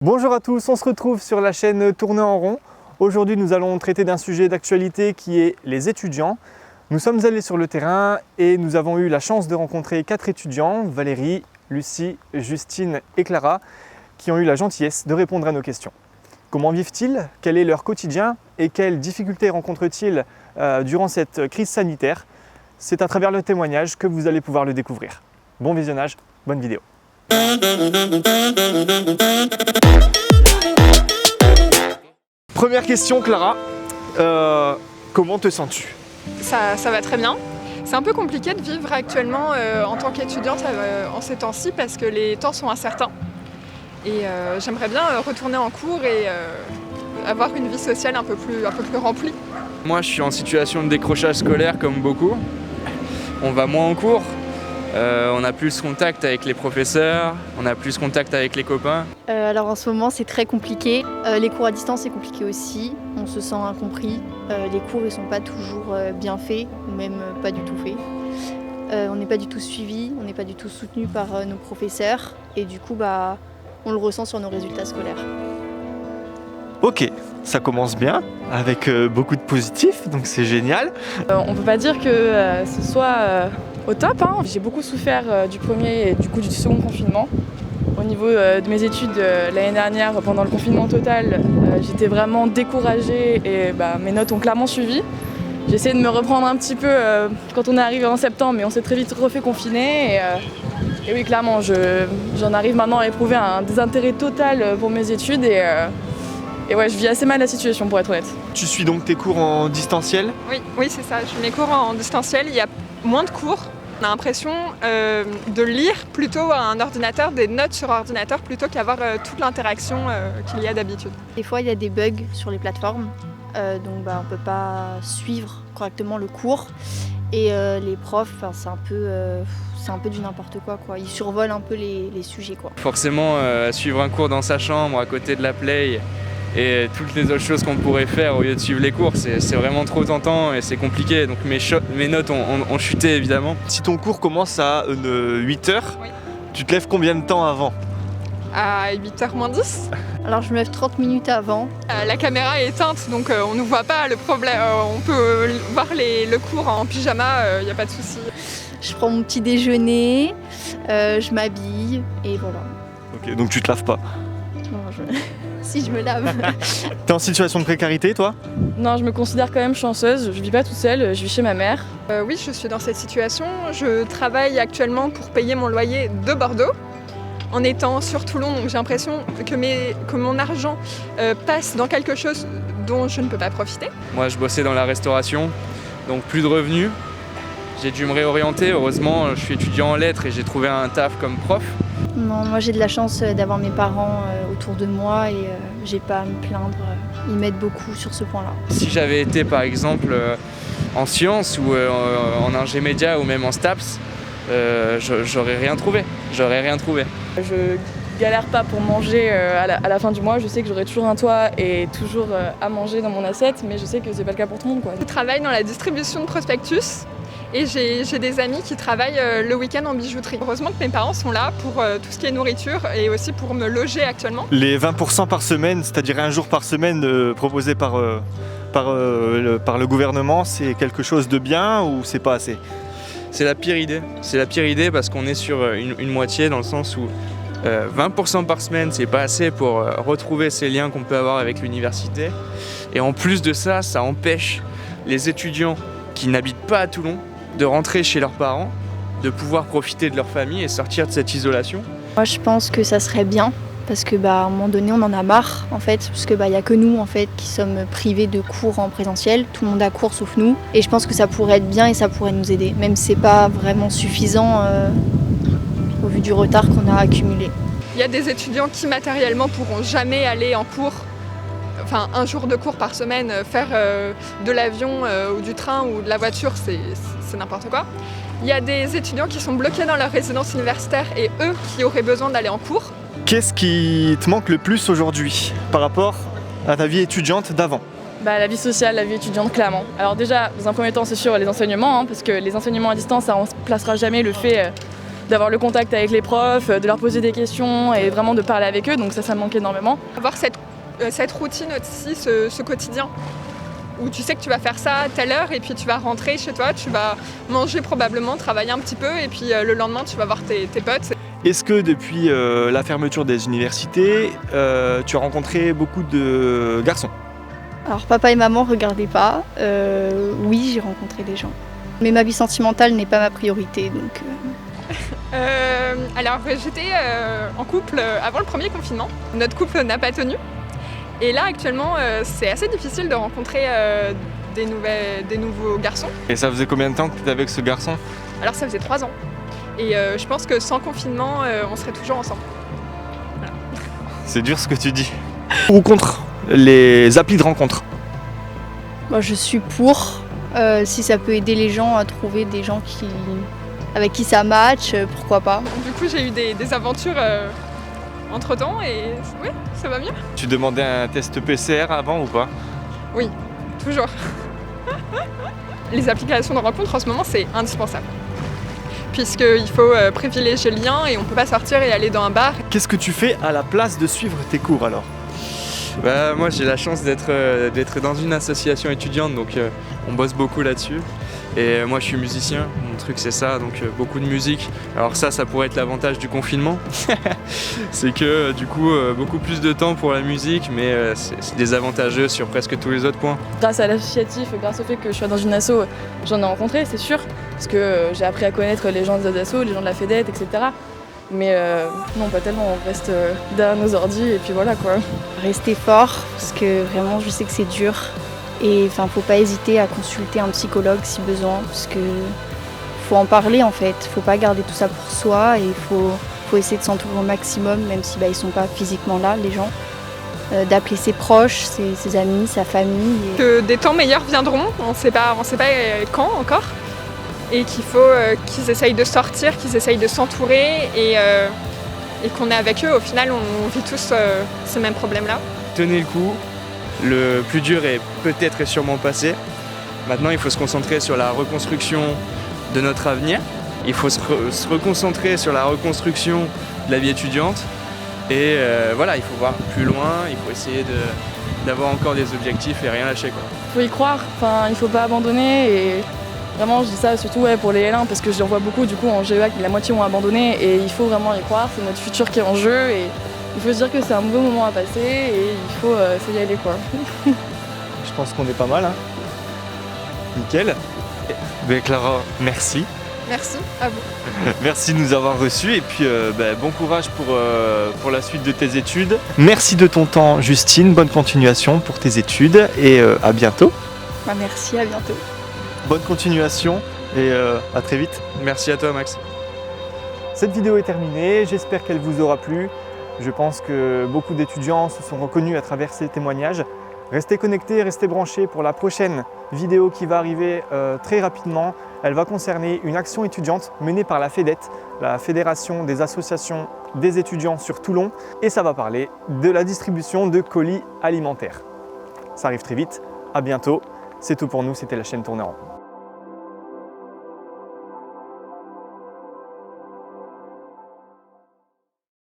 Bonjour à tous, on se retrouve sur la chaîne Tourner en rond. Aujourd'hui, nous allons traiter d'un sujet d'actualité qui est les étudiants. Nous sommes allés sur le terrain et nous avons eu la chance de rencontrer 4 étudiants, Valérie, Lucie, Justine et Clara, qui ont eu la gentillesse de répondre à nos questions. Comment vivent-ils? Quel est leur quotidien? Et quelles difficultés rencontrent-ils durant cette crise sanitaire? C'est à travers le témoignage que vous allez pouvoir le découvrir. Bon visionnage, bonne vidéo. Première question, Clara. Comment te sens-tu? Ça va très bien. C'est un peu compliqué de vivre actuellement en tant qu'étudiante en ces temps-ci parce que les temps sont incertains. Et j'aimerais bien retourner en cours et avoir une vie sociale un peu plus remplie. Moi, je suis en situation de décrochage scolaire comme beaucoup. On va moins en cours. On a plus contact avec les professeurs, on a plus contact avec les copains. Alors en ce moment c'est très compliqué, les cours à distance c'est compliqué aussi, on se sent incompris, les cours ils sont pas toujours bien faits ou même pas du tout faits. On n'est pas du tout suivi, on n'est pas du tout soutenu par nos professeurs et du coup on le ressent sur nos résultats scolaires. Ok, ça commence bien, avec beaucoup de positifs, donc c'est génial. On peut pas dire que ce soit au top, hein. J'ai beaucoup souffert du premier et du second confinement. Au niveau de mes études l'année dernière, pendant le confinement total, j'étais vraiment découragée et mes notes ont clairement suivi. J'ai essayé de me reprendre un petit peu quand on est arrivé en septembre, mais on s'est très vite refait confiner. Et oui, clairement, j'en arrive maintenant à éprouver un désintérêt total pour mes études. Et ouais, je vis assez mal la situation pour être honnête. Tu suis donc tes cours en distanciel? Oui, c'est ça. Je suis mes cours en distanciel. Il y a moins de cours. On a l'impression de lire plutôt à un ordinateur, des notes sur ordinateur, plutôt qu'avoir toute l'interaction qu'il y a d'habitude. Des fois il y a des bugs sur les plateformes, donc on peut pas suivre correctement le cours. Et les profs, c'est un peu du n'importe quoi. Ils survolent un peu les sujets, quoi. Forcément, suivre un cours dans sa chambre à côté de la play et toutes les autres choses qu'on pourrait faire au lieu de suivre les cours, c'est vraiment trop tentant et c'est compliqué. Donc mes notes ont chuté évidemment. Si ton cours commence à 8h, Oui. tu te lèves combien de temps avant? À 8h moins 10. Alors je me lève 30 minutes avant. La caméra est éteinte, donc on ne voit pas le problème. On peut voir le cours en pyjama, il n'y a pas de souci. Je prends mon petit déjeuner, je m'habille et voilà. Ok, donc tu te laves pas. Non, si je me lave. T'es en situation de précarité, toi? Non, je me considère quand même chanceuse, je vis pas toute seule, je vis chez ma mère. Oui, je suis dans cette situation. Je travaille actuellement pour payer mon loyer de Bordeaux. En étant sur Toulon, donc j'ai l'impression que mon argent passe dans quelque chose dont je ne peux pas profiter. Moi, je bossais dans la restauration, donc plus de revenus. J'ai dû me réorienter. Heureusement, je suis étudiant en lettres et j'ai trouvé un taf comme prof. Non, moi j'ai de la chance d'avoir mes parents autour de moi et j'ai pas à me plaindre. Ils m'aident beaucoup sur ce point-là. Si j'avais été par exemple en sciences ou en ingé média ou même en STAPS, j'aurais rien trouvé. Je galère pas pour manger à la fin du mois, je sais que j'aurai toujours un toit et toujours à manger dans mon assiette, mais je sais que c'est pas le cas pour tout le monde, quoi. Je travaille dans la distribution de prospectus et j'ai des amis qui travaillent le week-end en bijouterie. Heureusement que mes parents sont là pour tout ce qui est nourriture et aussi pour me loger actuellement. Les 20% par semaine, c'est-à-dire un jour par semaine proposé par le gouvernement, c'est quelque chose de bien ou c'est pas assez? C'est la pire idée. C'est la pire idée parce qu'on est sur une moitié dans le sens où 20% par semaine, c'est pas assez pour retrouver ces liens qu'on peut avoir avec l'université. Et en plus de ça, ça empêche les étudiants qui n'habitent pas à Toulon de rentrer chez leurs parents, de pouvoir profiter de leur famille et sortir de cette isolation. Moi je pense que ça serait bien parce que à un moment donné on en a marre en fait, parce que y a que nous en fait qui sommes privés de cours en présentiel, tout le monde a cours sauf nous, et je pense que ça pourrait être bien et ça pourrait nous aider, même si c'est pas vraiment suffisant au vu du retard qu'on a accumulé. Il y a des étudiants qui matériellement pourront jamais aller en cours, enfin un jour de cours par semaine, faire de l'avion ou du train ou de la voiture, c'est n'importe quoi. Il y a des étudiants qui sont bloqués dans leur résidence universitaire et eux qui auraient besoin d'aller en cours. Qu'est-ce qui te manque le plus aujourd'hui par rapport à ta vie étudiante d'avant? La vie sociale, la vie étudiante, clairement. Alors déjà, dans un premier temps, c'est sûr, les enseignements, parce que les enseignements à distance, ça ne remplacera jamais le fait d'avoir le contact avec les profs, de leur poser des questions et vraiment de parler avec eux, donc ça me manque énormément. Avoir cette routine aussi, ce quotidien, où tu sais que tu vas faire ça à telle heure et puis tu vas rentrer chez toi, tu vas manger probablement, travailler un petit peu et puis le lendemain tu vas voir tes potes. Est-ce que depuis la fermeture des universités, tu as rencontré beaucoup de garçons? Alors papa et maman, regardez pas. Oui, j'ai rencontré des gens. Mais ma vie sentimentale n'est pas ma priorité, donc... Alors j'étais en couple avant le premier confinement. Notre couple n'a pas tenu. Et là actuellement c'est assez difficile de rencontrer des nouveaux garçons. Et ça faisait combien de temps que tu étais avec ce garçon? Alors ça faisait 3 ans. Et je pense que sans confinement on serait toujours ensemble. Voilà. C'est dur ce que tu dis. Pour ou contre les applis de rencontre? Moi, je suis pour. Si ça peut aider les gens à trouver des gens avec qui ça match, pourquoi pas. Du coup j'ai eu des aventures entre temps et oui, ça va mieux. Tu demandais un test PCR avant ou pas? Oui, toujours. Les applications de rencontre en ce moment c'est indispensable. Puisqu'il faut privilégier le lien et on ne peut pas sortir et aller dans un bar. Qu'est-ce que tu fais à la place de suivre tes cours alors? Bah, moi j'ai la chance d'être dans une association étudiante, donc on bosse beaucoup là-dessus. Et moi je suis musicien, mon truc c'est ça, donc beaucoup de musique. Alors ça pourrait être l'avantage du confinement, c'est que du coup beaucoup plus de temps pour la musique, mais c'est désavantageux sur presque tous les autres points. Grâce à l'associatif, grâce au fait que je sois dans une asso, j'en ai rencontré, c'est sûr, parce que j'ai appris à connaître les gens des assos, les gens de la FEDET, etc. Mais non, pas tellement, on reste derrière nos ordis et puis voilà quoi. Rester fort, parce que vraiment je sais que c'est dur. Et enfin, faut pas hésiter à consulter un psychologue si besoin, parce que faut en parler en fait. Faut pas garder tout ça pour soi et faut essayer de s'entourer au maximum, même si ils sont pas physiquement là, les gens. D'appeler ses proches, ses amis, sa famille. Que des temps meilleurs viendront, on sait pas quand encore. Et qu'il faut qu'ils essayent de sortir, qu'ils essayent de s'entourer et qu'on est avec eux. Au final, on vit tous ces mêmes problèmes-là. Tenez le coup, le plus dur est peut-être et sûrement passé. Maintenant, il faut se concentrer sur la reconstruction de notre avenir. Il faut se reconcentrer sur la reconstruction de la vie étudiante. Et voilà, il faut voir plus loin, il faut essayer d'avoir encore des objectifs et rien lâcher, quoi. Il faut y croire, il faut pas abandonner et vraiment je dis ça surtout pour les L1 parce que j'en vois beaucoup du coup en GEA qui la moitié ont abandonné et il faut vraiment y croire, c'est notre futur qui est en jeu et il faut se dire que c'est un mauvais moment à passer et il faut y aller quoi. Je pense qu'on est pas mal. Hein. Nickel. Ben Clara, merci. Merci à vous. Merci de nous avoir reçus et puis bon courage pour la suite de tes études. Merci de ton temps Justine, bonne continuation pour tes études et à bientôt. Merci, à bientôt. Bonne continuation et à très vite. Merci à toi Max. Cette vidéo est terminée, j'espère qu'elle vous aura plu. Je pense que beaucoup d'étudiants se sont reconnus à travers ces témoignages. Restez connectés, restez branchés pour la prochaine vidéo qui va arriver très rapidement. Elle va concerner une action étudiante menée par la FEDET, la Fédération des associations des étudiants sur Toulon, et ça va parler de la distribution de colis alimentaires. Ça arrive très vite, à bientôt. C'est tout pour nous, c'était la chaîne Tourner en rond.